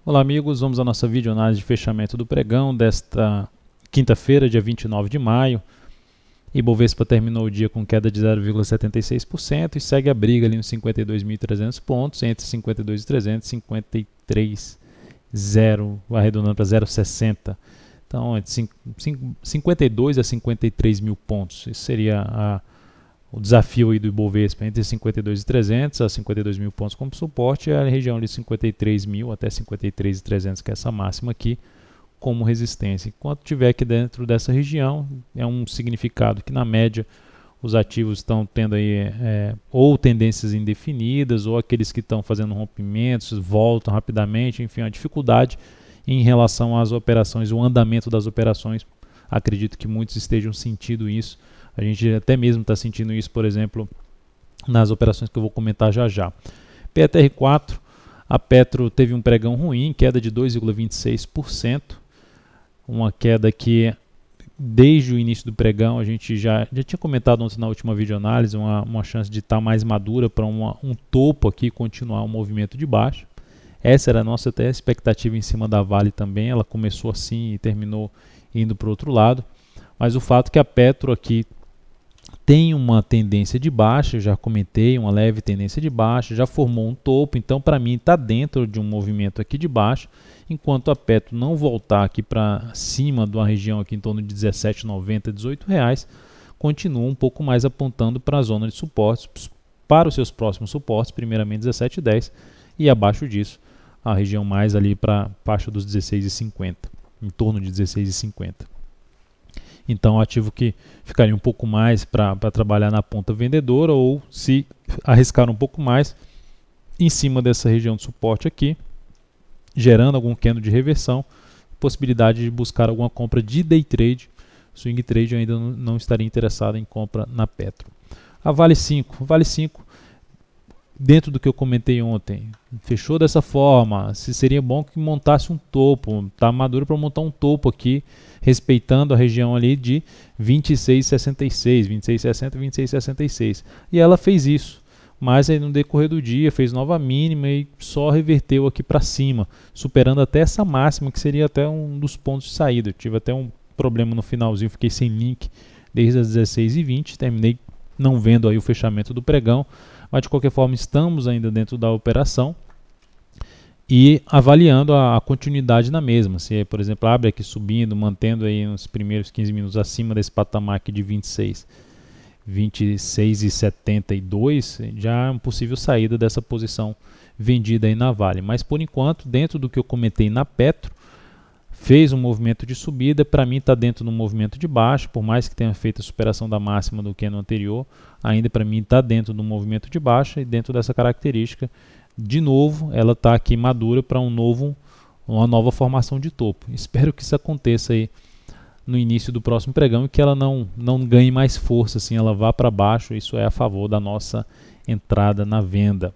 Olá amigos, vamos à nossa videoanálise de fechamento do pregão desta quinta-feira, dia 29 de maio. Ibovespa terminou o dia com queda de 0,76% e segue a briga ali nos 52.300 pontos, entre 52.300 e 53,0, arredondando para 0,60. Então, entre 52 a 53 mil pontos. Esse seria o desafio aí do Ibovespa, entre 52.300 a 52 mil pontos como suporte, e a região de 53 mil até 53.300, que é essa máxima aqui, como resistência. Enquanto estiver aqui dentro dessa região, é um significado que na média os ativos estão tendo aí ou tendências indefinidas, ou aqueles que estão fazendo rompimentos, voltam rapidamente, enfim, a dificuldade em relação às operações, o andamento das operações. Acredito que muitos estejam sentindo isso. A gente até mesmo está sentindo isso, por exemplo, nas operações que eu vou comentar já já. PETR4, a Petro teve um pregão ruim, queda de 2,26%, uma queda que desde o início do pregão a gente já tinha comentado ontem na última videoanálise, uma chance de estar mais madura para um topo aqui, continuar um movimento de baixa. Essa era a nossa até expectativa em cima da Vale também, ela começou assim e terminou indo para o outro lado, mas o fato é que a Petro aqui tem uma tendência de baixa, já comentei, uma leve tendência de baixa, já formou um topo, então para mim está dentro de um movimento aqui de baixa, enquanto a Petro não voltar aqui para cima de uma região aqui em torno de R$17,90, R$18, continua um pouco mais apontando para a zona de suportes, para os seus próximos suportes, primeiramente R$17,10 e abaixo disso a região mais ali para a faixa dos R$16,50, em torno de R$16,50. Então, ativo que ficaria um pouco mais para trabalhar na ponta vendedora, ou se arriscar um pouco mais em cima dessa região de suporte aqui, gerando algum candle de reversão, possibilidade de buscar alguma compra de day trade. Swing trade eu ainda não estaria interessado em compra na Petro. A Vale 5, dentro do que eu comentei ontem, fechou dessa forma. Se seria bom que montasse um topo, está maduro para montar um topo aqui, respeitando a região ali de 26,66, 26,60, 26,66. E ela fez isso, mas aí no decorrer do dia fez nova mínima e só reverteu aqui para cima, superando até essa máxima, que seria até um dos pontos de saída. Eu tive até um problema no finalzinho, fiquei sem link desde as 16h20, terminei não vendo aí o fechamento do pregão, mas de qualquer forma estamos ainda dentro da operação e avaliando a continuidade na mesma. Se, por exemplo, abre aqui subindo, mantendo aí nos primeiros 15 minutos acima desse patamar aqui de 26,72, já é uma possível saída dessa posição vendida aí na Vale. Mas por enquanto, dentro do que eu comentei na Petro, fez um movimento de subida, para mim está dentro do movimento de baixa, por mais que tenha feito a superação da máxima do que no anterior, ainda para mim está dentro do movimento de baixa, e dentro dessa característica, de novo, ela está aqui madura para uma nova formação de topo. Espero que isso aconteça aí no início do próximo pregão e que ela não ganhe mais força, assim, ela vá para baixo. Isso é a favor da nossa entrada na venda.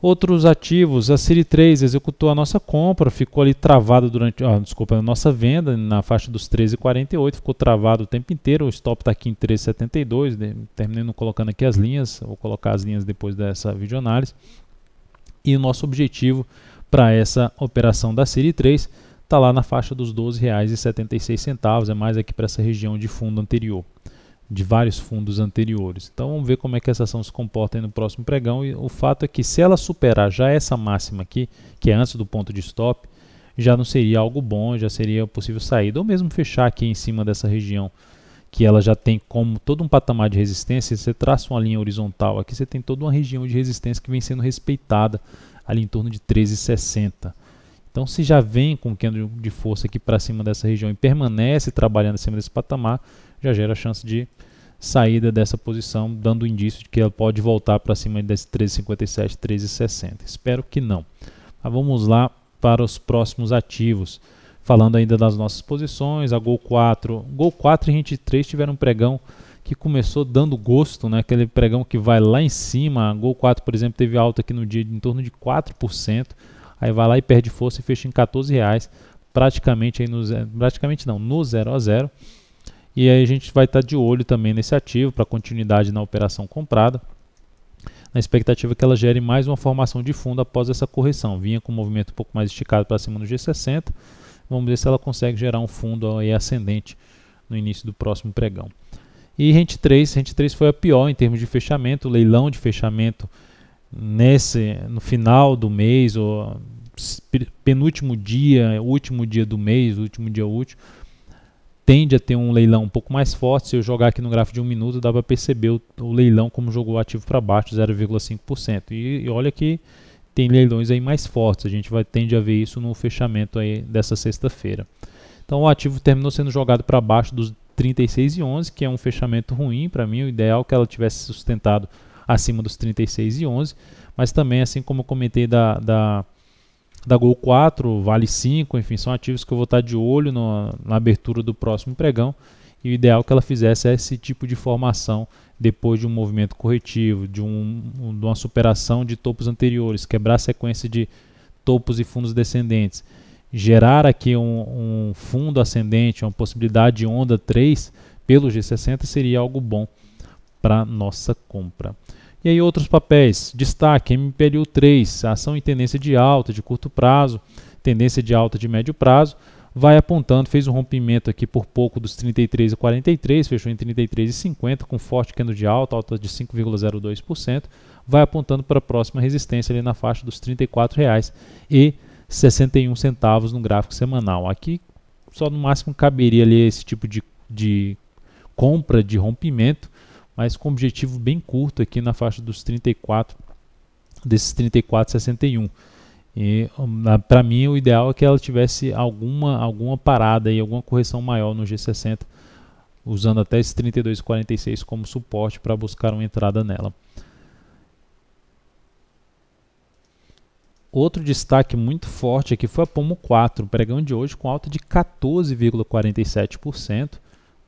Outros ativos, a Siri3 executou a nossa compra, ficou ali travado durante, a nossa venda na faixa dos 13,48, ficou travado o tempo inteiro, o stop está aqui em 13,72, terminei não colocando aqui as linhas, vou colocar as linhas depois dessa videoanálise. E o nosso objetivo para essa operação da Siri3 está lá na faixa dos R$12,76, é mais aqui para essa região de fundo anterior, de vários fundos anteriores. Então vamos ver como é que essa ação se comporta aí no próximo pregão, e o fato é que se ela superar já essa máxima aqui, que é antes do ponto de stop, já não seria algo bom, já seria possível saída, ou mesmo fechar aqui em cima dessa região, que ela já tem como todo um patamar de resistência. Se você traça uma linha horizontal aqui, você tem toda uma região de resistência que vem sendo respeitada ali em torno de 13,60. Então, se já vem com um candle de força aqui para cima dessa região e permanece trabalhando acima desse patamar, já gera a chance de saída dessa posição, dando indício de que ela pode voltar para cima desse 13,57, 13,60. Espero que não. Mas vamos lá para os próximos ativos. Falando ainda das nossas posições, a Gol 4 e Rent 3 tiveram um pregão que começou dando gosto, né? Aquele pregão que vai lá em cima. A Gol 4, por exemplo, teve alta aqui no dia em torno de 4%. Aí vai lá e perde força e fecha em R$14, praticamente aí no 0 a 0. E aí a gente vai estar de olho também nesse ativo para continuidade na operação comprada. na expectativa que ela gere mais uma formação de fundo após essa correção. Vinha com um movimento um pouco mais esticado para cima no G60, vamos ver se ela consegue gerar um fundo aí ascendente no início do próximo pregão. E Rente 3 foi a pior em termos de fechamento, o leilão de fechamento no final do mês, ou penúltimo dia, último dia do mês, último dia útil, tende a ter um leilão um pouco mais forte. Se eu jogar aqui no gráfico de 1 minuto, dá para perceber o leilão como jogou o ativo para baixo, 0,5%. E olha que tem leilões aí mais fortes, a gente tende a ver isso no fechamento aí dessa sexta-feira. Então o ativo terminou sendo jogado para baixo dos 36,11, que é um fechamento ruim para mim. O ideal é que ela tivesse sustentado acima dos 36,11, mas também, assim como eu comentei da Gol 4, Vale 5, enfim, são ativos que eu vou estar de olho na abertura do próximo pregão, e o ideal é que ela fizesse esse tipo de formação depois de um movimento corretivo, de uma superação de topos anteriores, quebrar a sequência de topos e fundos descendentes, gerar aqui um fundo ascendente, uma possibilidade de onda 3 pelo G60 seria algo bom para nossa compra. E aí outros papéis, destaque, MPLU 3, ação em tendência de alta de curto prazo, tendência de alta de médio prazo, vai apontando, fez um rompimento aqui por pouco dos 33,43, fechou em 33,50 com forte candle de alta de 5,02%, vai apontando para a próxima resistência ali na faixa dos R$ 34,61 no gráfico semanal. Aqui só no máximo caberia ali esse tipo de compra de rompimento, mas com objetivo bem curto aqui na faixa dos 34, desses 34,61. E para mim o ideal é que ela tivesse alguma parada e alguma correção maior no G60, usando até esse 32,46 como suporte para buscar uma entrada nela. Outro destaque muito forte aqui foi a Pomo 4, o pregão de hoje com alta de 14,47%,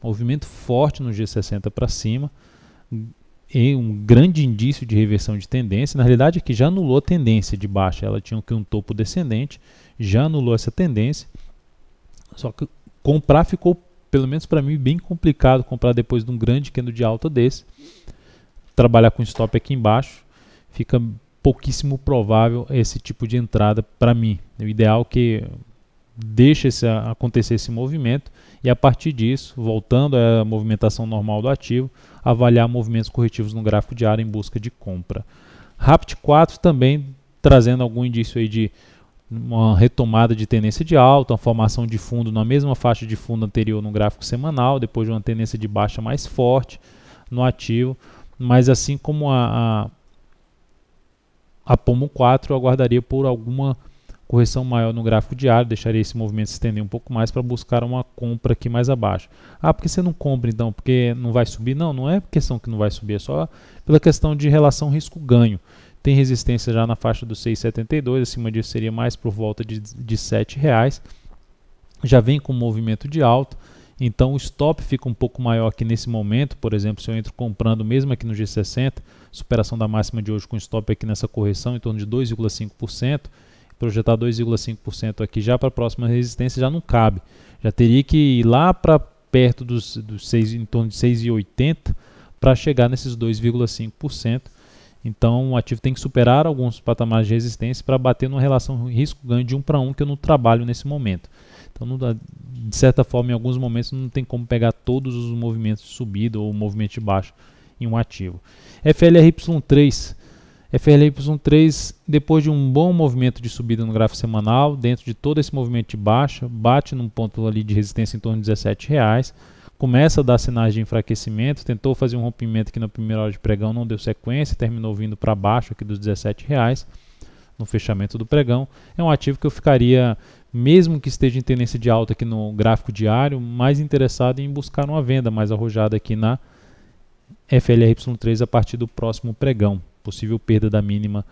movimento forte no G60 para cima, e um grande indício de reversão de tendência. Na realidade aqui já anulou a tendência de baixa, ela tinha aqui um topo descendente, já anulou essa tendência, só que comprar ficou, pelo menos para mim, bem complicado comprar depois de um grande candle de alta desse. Trabalhar com stop aqui embaixo, fica pouquíssimo provável esse tipo de entrada para mim. O ideal é que deixe acontecer esse movimento e a partir disso, voltando à movimentação normal do ativo, avaliar movimentos corretivos no gráfico diário em busca de compra. Rapt 4 também trazendo algum indício aí de uma retomada de tendência de alta, uma formação de fundo na mesma faixa de fundo anterior no gráfico semanal, depois de uma tendência de baixa mais forte no ativo, mas assim como a Pomo 4, eu aguardaria por alguma correção maior no gráfico diário, deixaria esse movimento se estender um pouco mais para buscar uma compra aqui mais abaixo. Ah, por que você não compra então? Porque não vai subir? Não, não é questão que não vai subir, é só pela questão de relação risco-ganho. Tem resistência já na faixa dos 6,72, acima disso seria mais por volta de R$ 7. Já vem com movimento de alta, então o stop fica um pouco maior aqui nesse momento. Por exemplo, se eu entro comprando mesmo aqui no G60, superação da máxima de hoje com stop aqui nessa correção em torno de 2,5%, projetar 2,5% aqui já para a próxima resistência já não cabe. Já teria que ir lá para perto dos 6, em torno de 6,80 para chegar nesses 2,5%. Então o ativo tem que superar alguns patamares de resistência para bater numa relação risco-ganho de 1 para 1 que eu não trabalho nesse momento. Então, de certa forma, em alguns momentos não tem como pegar todos os movimentos de subida ou movimento de baixa em um ativo. FLRY3, depois de um bom movimento de subida no gráfico semanal, dentro de todo esse movimento de baixa, bate num ponto ali de resistência em torno de R$ 17, começa a dar sinais de enfraquecimento, tentou fazer um rompimento aqui na primeira hora de pregão, não deu sequência, terminou vindo para baixo aqui dos R$ 17 no fechamento do pregão. É um ativo que eu ficaria, mesmo que esteja em tendência de alta aqui no gráfico diário, mais interessado em buscar uma venda mais arrojada aqui na FLRY3 a partir do próximo pregão. Possível perda da mínima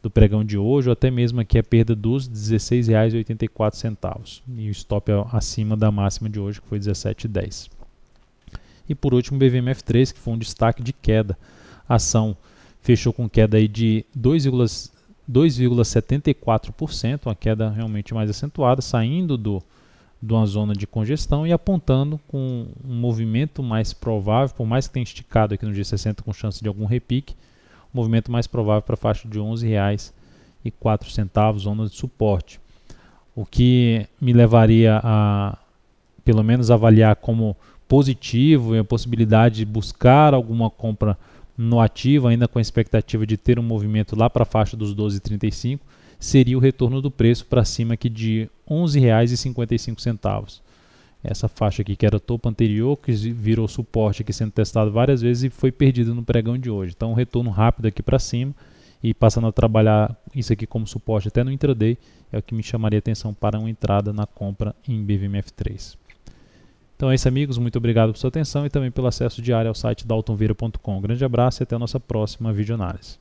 do pregão de hoje, ou até mesmo aqui a perda dos R$ 16,84 e o stop acima da máxima de hoje, que foi R$ 17,10. E por último, o BVMF3, que foi um destaque de queda. A ação fechou com queda aí de 2,74%, uma queda realmente mais acentuada, saindo de uma zona de congestão e apontando com um movimento mais provável, por mais que tenha esticado aqui no G60 com chance de algum repique, movimento mais provável para a faixa de R$ 11,04, zona de suporte. O que me levaria a, pelo menos, avaliar como positivo e a possibilidade de buscar alguma compra no ativo, ainda com a expectativa de ter um movimento lá para a faixa dos 12,35, seria o retorno do preço para cima aqui de R$ 11,55. Essa faixa aqui que era topo anterior, que virou suporte aqui sendo testado várias vezes e foi perdido no pregão de hoje. Então um retorno rápido aqui para cima e passando a trabalhar isso aqui como suporte até no intraday é o que me chamaria atenção para uma entrada na compra em BVMF3. Então é isso, amigos, muito obrigado por sua atenção e também pelo acesso diário ao site daltonveira.com. Um grande abraço e até a nossa próxima videoanálise.